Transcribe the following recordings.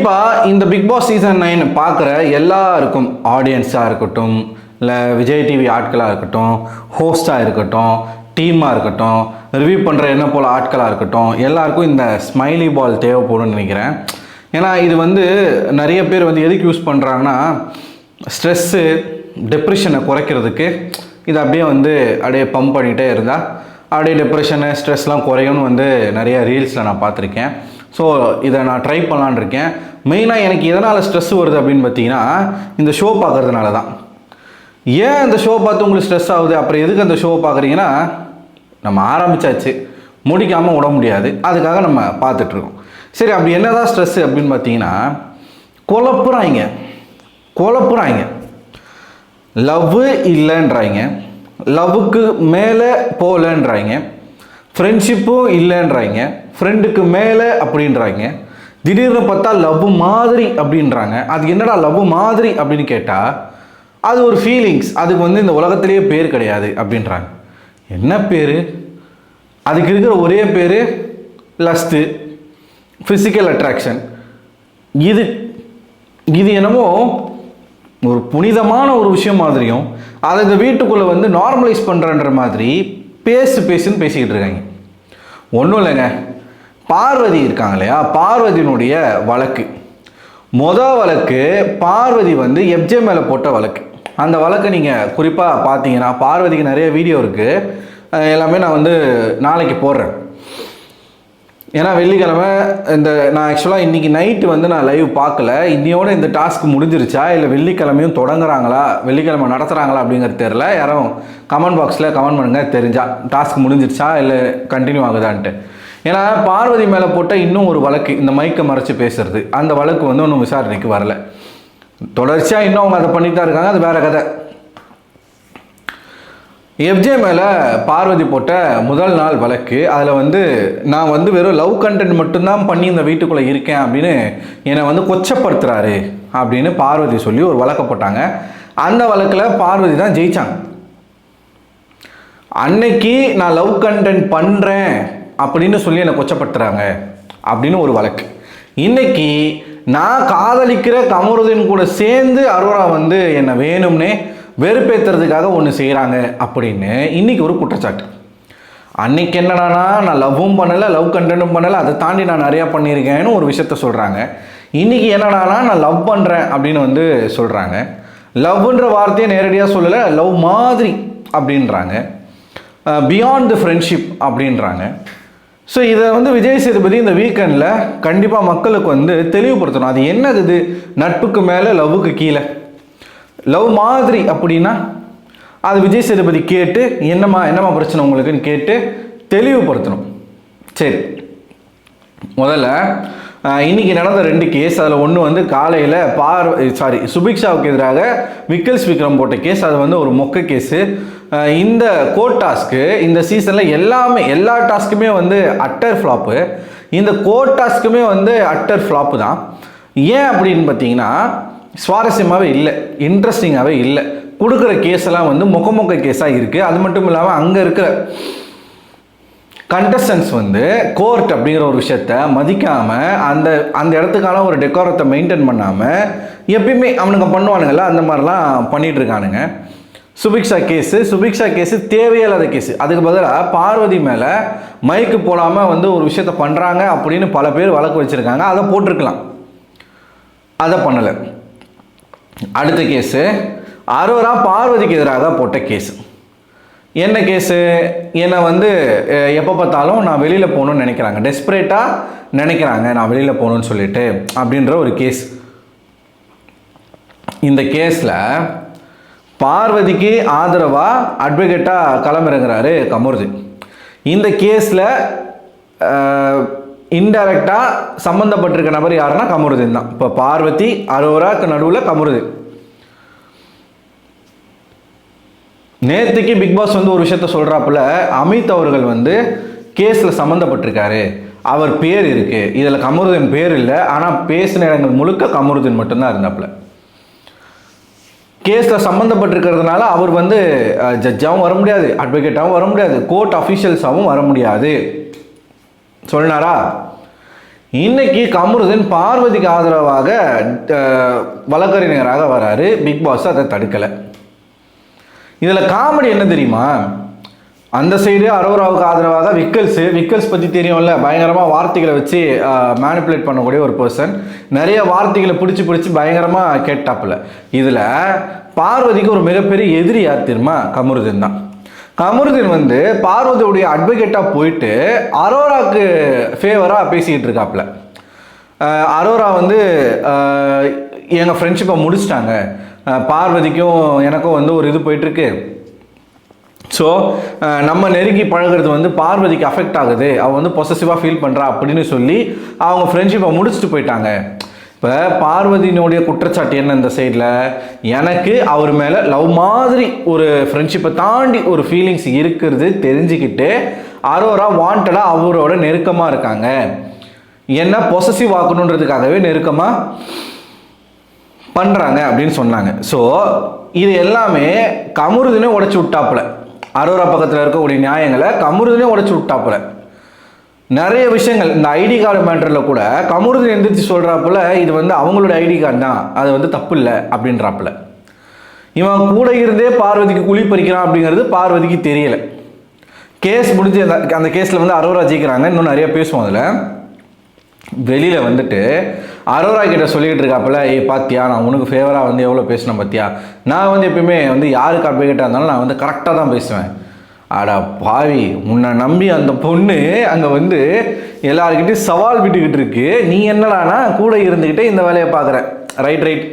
கண்டிப்பாக இந்த big Boss season 9 பார்க்குற எல்லாருக்கும், ஆடியன்ஸாக இருக்கட்டும், இல்லை விஜய் டிவி ஆட்களாக இருக்கட்டும், ஹோஸ்டாக இருக்கட்டும், டீமாக இருக்கட்டும், ரிவ்யூ பண்ணுற என்ன போல் ஆட்களாக இருக்கட்டும், எல்லாருக்கும் இந்த ஸ்மைலி பால் தேவைப்படும்னு நினைக்கிறேன். ஏன்னா இது நிறைய பேர் எதுக்கு யூஸ் பண்ணுறாங்கன்னா, ஸ்ட்ரெஸ்ஸு டிப்ரெஷனை குறைக்கிறதுக்கு இது அப்படியே பம்ப் பண்ணிகிட்டே இருந்தால் அப்படியே டிப்ரெஷனு ஸ்ட்ரெஸ்லாம் குறையும்னு நிறைய ரீல்ஸில் நான் பார்த்துருக்கேன். ஸோ இதை நான் ட்ரை பண்ணலான்னு இருக்கேன். மெயினாக எனக்கு எதனால் ஸ்ட்ரெஸ் வருது அப்படின்னு பார்த்தீங்கன்னா, இந்த ஷோ பார்க்குறதுனால தான். ஏன் இந்த ஷோ பார்த்து உங்களுக்கு ஸ்ட்ரெஸ் ஆகுது, அப்புறம் எதுக்கு அந்த ஷோ பார்க்குறீங்கன்னா, நம்ம ஆரம்பித்தாச்சு, முடிக்காமல் விட முடியாது, அதுக்காக நம்ம பார்த்துட்ருக்கோம். சரி, அப்படி என்ன தான் ஸ்ட்ரெஸ்ஸு அப்படின்னு பார்த்தீங்கன்னா, குழப்புறாங்க. லவ் இல்லைன்றாங்க, லவ்வுக்கு மேலே போகலன்றாங்க, ஃப்ரெண்ட்ஷிப்பும் இல்லைன்றாங்க, ஃப்ரெண்டுக்கு மேலே அப்படின்றாங்க, திடீர்னு பார்த்தா லவ் மாதிரி அப்படின்றாங்க. அது என்னடா லவ் மாதிரி அப்படின்னு கேட்டால், அது ஒரு ஃபீலிங்ஸ், அதுக்கு இந்த உலகத்திலேயே பேர் கிடையாது அப்படின்றாங்க. என்ன பேர்? அதுக்கு இருக்கிற ஒரே பேர் லஸ்ட்டு, ஃபிசிக்கல் அட்ராக்ஷன். இது என்னமோ ஒரு புனிதமான ஒரு விஷயம் மாதிரியும், அதை இந்த வீட்டுக்குள்ளே நார்மலைஸ் பண்ணுறன்ற மாதிரி பேசுன்னு பேசிக்கிட்டு இருக்காங்க. ஒன்றும் இல்லைங்க, பார்வதி இருக்காங்க இல்லையா, பார்வதியினுடைய வழக்கு, வழக்கு பார்வதி எப்ஜே மேலே போட்ட வழக்கு. அந்த வழக்கை நீங்கள் குறிப்பாக பார்த்தீங்கன்னா, பார்வதிக்கு நிறைய வீடியோ இருக்குது, எல்லாமே நான் நாளைக்கு போடுறேன். ஏன்னா வெள்ளிக்கிழமை நான் ஆக்சுவலாக இன்றைக்கி நைட்டு நான் லைவ் பார்க்கல. இன்னையோட இந்த டாஸ்க் முடிஞ்சிருச்சா, இல்லை வெள்ளிக்கிழமையும் தொடங்குறாங்களா, வெள்ளிக்கிழமை நடத்துகிறாங்களா அப்படிங்கிறது தெரில. யாரும் கமெண்ட் பாக்ஸில் கமெண்ட் பண்ணுங்கள் தெரிஞ்சால், டாஸ்க் முடிஞ்சிருச்சா இல்லை கண்டினியூ ஆகுதான்ட்டு. ஏன்னா பார்வதி மேலே போட்ட இன்னும் ஒரு வழக்கு, இந்த மைக்கை மறைச்சி பேசுறது, அந்த வழக்கு ஒன்றும் விசாரணைக்கு வரல. தொடர்ச்சியாக இன்னும் அவங்க அதை பண்ணிட்டு தான் இருக்காங்க, அது வேறு கதை. எஃப்ஜே மேலே பார்வதி போட்ட முதல் நாள் வழக்கு, அதில் நான் வெறும் லவ் கண்டென்ட் மட்டும்தான் பண்ணி இந்த வீட்டுக்குள்ளே இருக்கேன் அப்படின்னு என்னை கொச்சப்படுத்துகிறாரு அப்படின்னு பார்வதி சொல்லி ஒரு வழக்கை போட்டாங்க. அந்த வழக்கில் பார்வதி தான் ஜெயித்தாங்க. அன்னைக்கு நான் லவ் கண்டென்ட் பண்ணுறேன் அப்படின்னு சொல்லி என்னை கொச்சப்படுத்துகிறாங்க அப்படின்னு ஒரு வழக்கு. இன்னைக்கு நான் காதலிக்கிற கமருதீன் கூட சேர்ந்து அரோரா என்னை வேணும்னே வெறுப்பேற்றுறதுக்காக ஒன்று செய்கிறாங்க அப்படின்னு இன்றைக்கி ஒரு குற்றச்சாட்டு. அன்றைக்கி என்னடானா, நான் லவ்வும் பண்ணலை, லவ் கண்டென்ட்டும் பண்ணலை, அதை தாண்டி நான் நிறையா பண்ணியிருக்கேன்னு ஒரு விஷயத்த சொல்கிறாங்க. இன்றைக்கி என்னடானா, நான் லவ் பண்ணுறேன் அப்படின்னு சொல்கிறாங்க. லவ்ன்ற வார்த்தையை நேரடியாக சொல்லலை, லவ் மாதிரி அப்படின்றாங்க, பியாண்ட் தி ஃப்ரெண்ட்ஷிப் அப்படின்றாங்க. ஸோ இதை விஜய் சேதுபதி இந்த வீக்கெண்டில் கண்டிப்பாக மக்களுக்கு தெளிவுபடுத்தணும். அது என்னது, இது நட்புக்கு மேலே லவ்வுக்கு கீழே, லவ் மாதிரி அப்படின்னா அது விஜய் சேதுபதி கேட்டு என்னம்மா பிரச்சனை உங்களுக்குன்னு கேட்டு தெளிவுபடுத்தணும். சரி, முதல்ல இன்றைக்கி நடந்த 2 கேஸ், அதில் ஒன்று காலையில் சுபிக்ஷாவுக்கு எதிராக விக்கல்ஸ் விக்ரம் போட்ட கேஸ், அது ஒரு மொக்க கேஸு. இந்த கோர்ட் டாஸ்க்கு இந்த சீசனில் எல்லா டாஸ்க்குமே அட்டர் ஃப்ளாப்பு. இந்த கோர்ட் டாஸ்க்குமே அட்டர் ஃப்ளாப்பு தான். ஏன் அப்படின்னு பார்த்தீங்கன்னா, சுவாரஸ்யமாகவே இல்லை, இன்ட்ரெஸ்டிங்காகவே இல்லை. கொடுக்குற கேஸெல்லாம் மொக்க கேஸாக இருக்குது. அது மட்டும் இல்லாமல் அங்கே இருக்கிற கண்டஸ்டன்ஸ் கோர்ட் அப்படிங்கிற ஒரு விஷயத்த மதிக்காமல், அந்த இடத்துக்கான ஒரு டெக்கோரத்தை மெயின்டைன் பண்ணாமல், எப்பயுமே அவனுங்க பண்ணுவானுங்கள்ல, அந்த மாதிரிலாம் பண்ணிகிட்டு இருக்கானுங்க. சுபிக்ஷா கேஸு தேவையில்லாத கேஸு. அதுக்கு பதிலாக பார்வதி மேலே மைக்கு போடாமல் ஒரு விஷயத்த பண்ணுறாங்க அப்படின்னு பல பேர் வழக்கு வச்சுருக்காங்க, அதை போட்டிருக்கலாம், அதை பண்ணலை. அடுத்த கேஸு அரோரா பார்வதிக்கு எதிராக போட்ட கேஸு. என்ன கேஸு? என்னை எப்போ பார்த்தாலும் நான் வெளியில் போகணுன்னு நினைக்கிறாங்க, டெஸ்பரேட்டாக நினைக்கிறாங்க நான் வெளியில் போகணுன்னு சொல்லிட்டு அப்படின்ற ஒரு கேஸ். இந்த கேஸில் பார்வதிக்கு ஆதரவாக அட்வொகேட்டாக களமிறங்குறாரு கமருதீன். இந்த கேஸில் இன்டைரக்டாக சம்மந்தப்பட்டிருக்க நபர் யாருன்னா கமருதீன் தான். இப்போ பார்வதி அரோராக்கு நடுவில் கமருதீன். நேற்றுக்கு பிக் பாஸ் ஒரு விஷயத்த சொல்கிறாப்புல, அமித் அவர்கள் கேஸில் சம்மந்தப்பட்டிருக்காரு, அவர் பேர் இருக்குது, இதில் கமருதீன் பேர் இல்லை, ஆனால் பேசின இடங்கள் முழுக்க கமருதீன் மட்டும்தான் இருந்தாப்புல. கேஸில் சம்மந்தப்பட்டிருக்கிறதுனால அவர் ஜட்ஜாகவும் வர முடியாது, அட்வொகேட்டாகவும் வர முடியாது, கோர்ட் அஃபீஷியல்ஸாகவும் வர முடியாது சொன்னாரா? இன்னைக்கு கமருதீன் பார்வதிக்கு ஆதரவாக வழக்கறிஞராக வராரு. பிக் பாஸ் அதை தடுக்கலை. இதில் காமெடி என்ன தெரியுமா, அந்த சைடு அரோராவுக்கு ஆதரவாக விக்கல்ஸ் பற்றி தெரியும்ல, பயங்கரமாக வார்த்தைகளை வச்சு மேனிப்புலேட் பண்ணக்கூடிய ஒரு பர்சன். நிறைய வார்த்தைகளை பிடிச்சி பயங்கரமாக கேட்டாப்புல. இதில் பார்வதிக்கு ஒரு மிகப்பெரிய எதிரி யார் தெரியுமா, கமருதீன் தான். கமருதீன் வந்து பார்வதியுடைய அட்வொகேட்டாக போயிட்டு அரோராவுக்கு ஃபேவராக பேசிக்கிட்டு இருக்காப்புல. அரோரா வந்து எங்கள் ஃப்ரெண்ட்ஷிப்பை முடிச்சிட்டாங்க, பார்வதிக்கும் எனக்கும் வந்து ஒரு இது போயிட்டுருக்கு, ஸோ நம்ம நெருங்கி பழகிறது வந்து பார்வதிக்கு அஃபெக்ட் ஆகுது, அவள் வந்து பொசசிவாக ஃபீல் பண்ணுறா அப்படின்னு சொல்லி அவங்க ஃப்ரெண்ட்ஷிப்பை முடிச்சுட்டு போயிட்டாங்க. இப்போ பார்வதியினுடைய குற்றச்சாட்டு என்ன இந்த சைடில், எனக்கு அவர் மேலே லவ் மாதிரி ஒரு ஃப்ரெண்ட்ஷிப்பை தாண்டி ஒரு ஃபீலிங்ஸ் இருக்கிறது தெரிஞ்சுக்கிட்டு அரோரா வாண்டடாக அவரோட நெருக்கமாக இருக்காங்க, என்ன பொசசிவ் ஆக்கணுன்றதுக்காகவே நெருக்கமாக பண்ணுறாங்க அப்படின்னு சொன்னாங்க. ஸோ இது எல்லாமே கமருதீனே உடைச்சி விட்டாப்புல. அரோரா பக்கத்தில் இருக்கக்கூடிய நியாயங்களை கமருதீனே உடைச்சி விட்டாப்புல. நிறைய விஷயங்கள் இந்த ஐடி கார்டு மேட்டரில் கூட கமருதீன் எந்திரிச்சு சொல்கிறாப்புல, இது வந்து அவங்களோட ஐடி கார்டு தான், அது வந்து தப்பு இல்லை அப்படின்றாப்புல. இவன் கூட இருந்தே பார்வதிக்கு குழி பறிக்கிறான் அப்படிங்கிறது பார்வதிக்கு தெரியலை. கேஸ் முடிஞ்சு அந்த கேஸில் வந்து அரோரா ஜெயிக்கிறாங்க. இன்னும் நிறைய பேசுவோம். அதில் வெளியில் வந்துட்டு அரோரா கிட்ட சொல்லிக்கிட்டு இருக்காப்புல, பாத்தியா நான் உனக்கு ஃபேவராக வந்து எவ்வளோ பேசினேன் பார்த்தியா, நான் வந்து எப்பயுமே வந்து யாருக்கு அட்வொகேட்டாக இருந்தாலும் நான் வந்து கரெக்டாக தான் பேசுவேன். ஆடா பாவி, உன்னை நம்பி அந்த பொண்ணு அங்கே வந்து எல்லாருக்கிட்டையும் சவால் விட்டுக்கிட்டு இருக்கு, நீ என்னடானா கூட இருந்துக்கிட்டே இந்த வேலையை பார்க்குற. ரைட்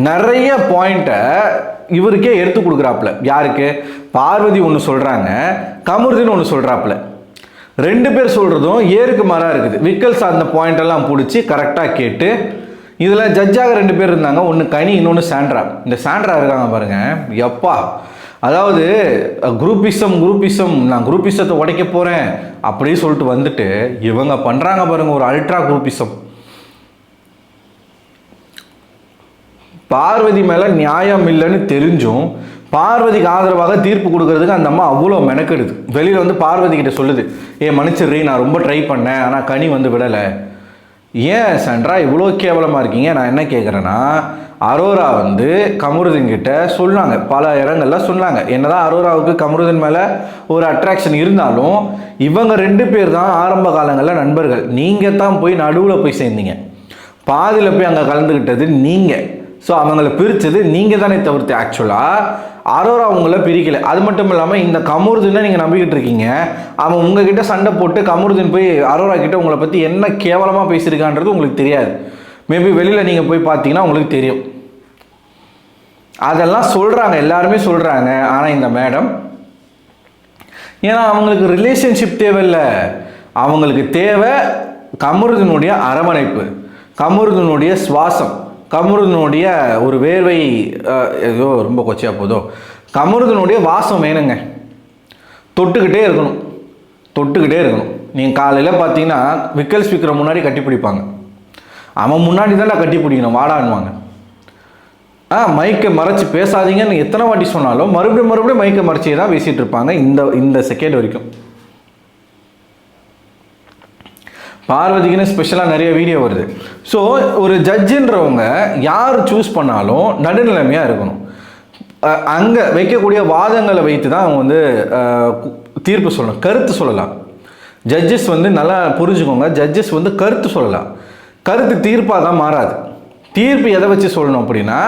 நிறைய பாயிண்ட்டை இவருக்கே எடுத்து கொடுக்குறாப்புல. யாருக்கு, பார்வதி ஒன்று சொல்கிறாங்க, கமருதீன் ஒன்று சொல்கிறாப்புல. ரெண்டு பேர் சொல்கிறதும் ஏருக்கு மாறாக இருக்குது. விக்கல்ஸ் அந்த பாயிண்டெல்லாம் பிடிச்சி கரெக்டாக கேட்டு, இதில் ஜட்ஜாக ரெண்டு பேர் இருந்தாங்க, ஒன்று கனி, இன்னொன்று சாண்ட்ரா. இந்த சாண்ட்ரா இருக்காங்க பாருங்கள், எப்பா, அதாவது குரூப்பிசம் நான் குரூப்பிசத்தை உடைக்க போகிறேன் அப்படின்னு சொல்லிட்டு வந்துட்டு இவங்க பண்ணுறாங்க பாருங்கள் ஒரு அல்ட்ரா குரூப்பிசம். பார்வதி மேலே நியாயம் இல்லைன்னு தெரிஞ்சும் பார்வதிக்கு ஆதரவாக தீர்ப்பு கொடுக்கறதுக்கு அந்த அம்மா அவ்வளோ மெனக்கெடுது. வெளியில் வந்து பார்வதி கிட்ட சொல்லுது, மன்னிச்சிடுறீ, நான் ரொம்ப ட்ரை பண்ணேன், ஆனால் கனி வந்து விடலை. ஏன் சாண்ட்ரா இவ்வளோ கேவலமாக இருக்கீங்க? நான் என்ன கேட்குறேன்னா, அரோரா வந்து கமருதீன் கிட்ட சொன்னாங்க, பல இடங்கள்ல சொன்னாங்க, என்னதான் அரோராவுக்கு கமருதீன் மேலே ஒரு அட்ராக்ஷன் இருந்தாலும் இவங்க ரெண்டு பேர் தான் ஆரம்ப காலங்களில் நண்பர்கள். நீங்கள் தான் போய் நடுவில் போய் சேர்ந்தீங்க, பாதியில் போய் அங்கே கலந்துக்கிட்டது நீங்கள். ஸோ அவங்கள பிரித்தது நீங்கள் தானே தவிர்த்து, ஆக்சுவலாக அரோரா உங்களை பிரிக்கலை. அது மட்டும் இல்லாமல் இந்த கமருதீனை நீங்கள் நம்பிக்கிட்டு இருக்கீங்க, அவன் உங்ககிட்ட சண்டை போட்டு கமருதீன் போய் அரோரா கிட்ட உங்களை பற்றி என்ன கேவலமாக பேசியிருக்கான்றது உங்களுக்கு தெரியாது. மேபி வெளியில் நீங்கள் போய் பார்த்தீங்கன்னா உங்களுக்கு தெரியும். அதெல்லாம் சொல்கிறாங்க, எல்லாருமே சொல்கிறாங்க. ஆனால் இந்த மேடம், ஏன்னா அவங்களுக்கு ரிலேஷன்ஷிப் தேவையில்லை, அவங்களுக்கு தேவை கமருதீனுடைய அரவணைப்பு, கமருதீனுடைய சுவாசம், கமருதீனுடைய ஒரு வேர்வை, ஏதோ ரொம்ப கொச்சையாக போதோ, கமருதீனுடைய வாசம் வேணுங்க. தொட்டுக்கிட்டே இருக்கணும். நீங்கள் காலையில் பார்த்தீங்கன்னா விக்கல் ஸ்பீக்கரை முன்னாடி கட்டி பிடிப்பாங்க, அவன் முன்னாடி தான் கட்டி பிடிக்கணும், வாடான்னுவாங்க. மைக்கை மறைச்சி பேசாதீங்கன்னு எத்தனை வாட்டி சொன்னாலும் மறுபடியும் மைக்கை மறைச்சியே தான் பேசிகிட்டு இருப்பாங்க இந்த செகண்ட் வரைக்கும். பார்வதிக்குன்னு ஸ்பெஷலாக நிறைய வீடியோ வருது. ஸோ ஒரு ஜட்ஜுன்றவங்க யார் சூஸ் பண்ணாலும் நடுநிலைமையாக இருக்கணும். அங்கே வைக்கக்கூடிய வாதங்களை வைத்து தான் அவங்க வந்து தீர்ப்பு சொல்லணும், கருத்து சொல்லலாம். ஜட்ஜஸ் வந்து நல்லா புரிஞ்சுக்கோங்க, ஜட்ஜஸ் வந்து கருத்து சொல்லலாம், கருத்து தீர்ப்பாக தான் மாறாது. தீர்ப்பு எதை வச்சு சொல்லணும் அப்படின்னா,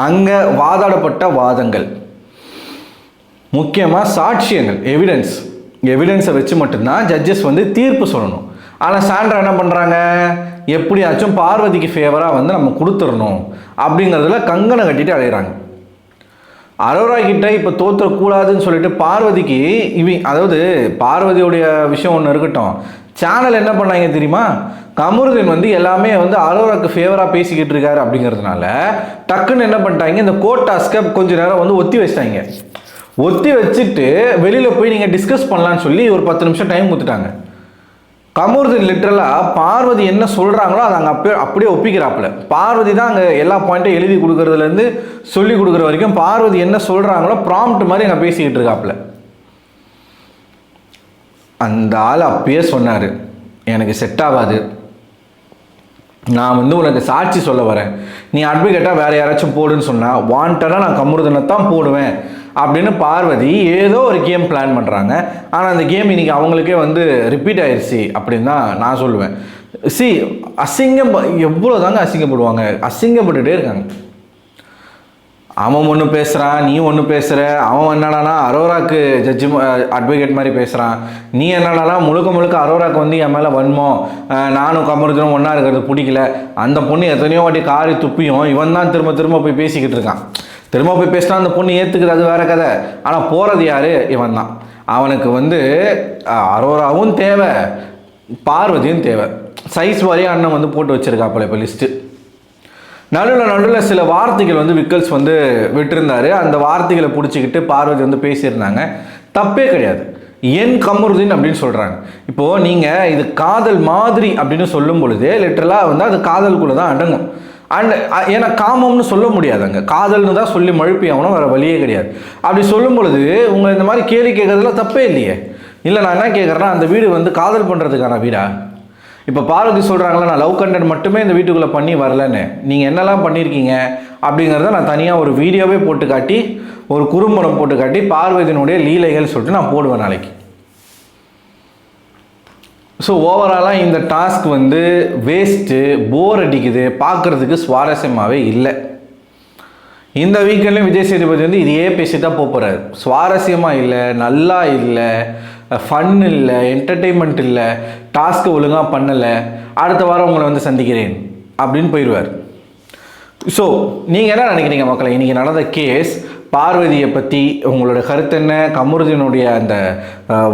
அங்கே வாதாடப்பட்ட வாதங்கள், முக்கியமாக சாட்சியங்கள், எவிடன்ஸை வச்சு மட்டும்தான் ஜட்ஜஸ் வந்து தீர்ப்பு சொல்லணும். ஆனால் சாண்ட்ரா என்ன பண்ணுறாங்க, எப்படியாச்சும் பார்வதிக்கு ஃபேவராக வந்து நம்ம கொடுத்துடணும் அப்படிங்கிறதுல கங்கணம் கட்டிட்டு அழைகிறாங்க. அரோரா கிட்ட இப்போ தோற்றக்கூடாதுன்னு சொல்லிட்டு பார்வதிக்கு அதாவது பார்வதியோடைய விஷயம் ஒன்று இருக்கட்டும், சேனல் என்ன பண்ணாங்க தெரியுமா, கமருதீன் வந்து எல்லாமே வந்து அரோராக்கு ஃபேவராக பேசிக்கிட்டு இருக்காரு அப்படிங்கிறதுனால டக்குன்னு என்ன பண்ணிட்டாங்க, இந்த கோர்ட் டாஸ்க்கை கொஞ்சம் நேரம் வந்து ஒத்தி வச்சிட்டாங்க. ஒத்தி வச்சுட்டு வெளியில் போய் நீங்கள் டிஸ்கஸ் பண்ணலான்னு சொல்லி ஒரு 10 நிமிஷம் டைம் கொடுத்துட்டாங்க. கமருதீன் லிட்டரலாக பார்வதி என்ன சொல்கிறாங்களோ அதை அங்கே அப்படியே ஒப்பிக்கிறாப்புல. பார்வதி தான் அங்கே எல்லா பாயிண்ட்டும் எழுதி கொடுக்குறதுலேருந்து சொல்லி கொடுக்குற வரைக்கும் பார்வதி என்ன சொல்கிறாங்களோ ப்ராம்ப்ட் மாதிரி அங்கே பேசிக்கிட்டு இருக்காப்புல. அந்த ஆள் அப்பயே சொன்னார், எனக்கு செட் ஆகாது, நான் வந்து உனக்கு சாட்சி சொல்ல வரேன், நீ அட்வொகேட்டாக வேறு யாராச்சும் போடுன்னு சொன்னால் வாண்டடாக நான் கமருதனை தான் போடுவேன் அப்படின்னு பார்வதி ஏதோ ஒரு கேம் பிளான் பண்ணுறாங்க. ஆனால் அந்த கேம் இன்றைக்கி அவங்களுக்கே வந்து ரிப்பீட் ஆயிடுச்சு அப்படின்னு தான் நான் சொல்லுவேன். அசிங்கம் எவ்வளோ தாங்க அசிங்கப்படுவாங்க, அசிங்கப்பட்டுகிட்டே இருக்காங்க. அவன் ஒன்று பேசுகிறான், நீ ஒன்று பேசுகிற, அவன் என்னடானா அரோராக்கு ஜட்ஜு அட்வொகேட் மாதிரி பேசுகிறான், நீ என்னடானா முழுக்க முழுக்க அரோராக்கு வந்து என் மேலே வன்மம், நானும் கமருதனும் ஒன்றா இருக்கிறது பிடிக்கல, அந்த பொண்ணு எத்தனையோ வாட்டி காரி துப்பியும் இவன் தான் திரும்ப திரும்ப போய் பேசிக்கிட்டு இருக்கான். திரும்ப போய் பேசினா அந்த பொண்ணு ஏற்றுக்குது, அது வேற கதை. ஆனால் போகிறது யார்? இவன் தான். அவனுக்கு வந்து அரோராவும் தேவை, பார்வதியும் தேவை. சைஸ் வாரியாக அண்ணன் வந்து போட்டு வச்சுருக்காப்புல இப்போ லிஸ்ட்டு. நடுவில் சில வார்த்தைகள் வந்து விக்கல்ஸ் வந்து விட்டுருந்தாரு. அந்த வார்த்தைகளை பிடிச்சிக்கிட்டு பார்வதி வந்து பேசியிருந்தாங்க. தப்பே கிடையாது. என் கமருதீன் அப்படின்னு சொல்கிறாங்க. இப்போது நீங்கள் இது காதல் மாதிரி அப்படின்னு சொல்லும் பொழுது லிட்டரலாக வந்து அது காதலுக்குள்ளே தான் அடங்கும். அண்ட் ஏன்னா காமம்னு சொல்ல முடியாதுங்க, காதல்னு தான் சொல்லி மழுப்பி ஆகணும், வேறு வழியே கிடையாது. அப்படி சொல்லும் பொழுது உங்களை இந்த மாதிரி கேள்வி கேட்கறதுல தப்பே இல்லையே. இல்லை, நான் என்ன கேட்குறேன்னா, அந்த வீடு வந்து காதல் பண்ணுறதுக்கான வீடா? இப்போ பார்வதி சொல்கிறாங்களா, நான் லவ் கண்டென்ட் மட்டுமே இந்த வீட்டுக்குள்ளே பண்ணி வரலன்னு, நீங்கள் என்னெல்லாம் பண்ணியிருக்கீங்க அப்படிங்கிறத நான் தனியாக ஒரு வீடியோவே போட்டு காட்டி, ஒரு குறும்படம் போட்டு காட்டி பார்வதியினுடைய லீலைகள் சொல்லிட்டு நான் போடுவேன் நாளைக்கு. ஸோ ஓவராலாக இந்த டாஸ்க் வந்து வேஸ்ட்டு, போர் அடிக்குது, பார்க்குறதுக்கு சுவாரஸ்யமாகவே இல்லை. இந்த வீக்கெண்ட்லேயும் விஜய் சேதுபதி வந்து இதையே பேசி தான் போகிறாரு. சுவாரஸ்யமாக இல்லை, நல்லா இல்லை, ஃபன் இல்லை, என்டர்டெயின்மெண்ட் இல்லை, டாஸ்க்கு ஒழுங்காக பண்ணலை, அடுத்த வாரம் உங்களை வந்து சந்திக்கிறேன் அப்படின்னு போயிடுவார். ஸோ நீங்கள் என்ன நினைக்கிறீங்க மக்களை? இன்றைக்கி நடந்த கேஸ் பார்வதியை பற்றி உங்களோட கருத்து என்ன? கமருதீனுடைய அந்த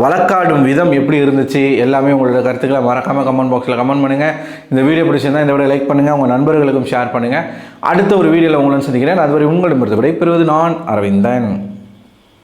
வழக்காடும் விதம் எப்படி இருந்துச்சு? எல்லாமே உங்களோட கருத்துக்களை மறக்காமல் கமெண்ட் பாக்ஸில் கமெண்ட் பண்ணுங்கள். இந்த வீடியோ பிடிச்சிருந்தால் இந்த வீடியோ லைக் பண்ணுங்கள், உங்கள் நண்பர்களுக்கும் ஷேர் பண்ணுங்கள். அடுத்த ஒரு வீடியோவில் உங்களை சந்திக்கிறேன். அதுவரை உங்களிடமிருந்து விடைபெறுவது நான் அரவிந்தன்.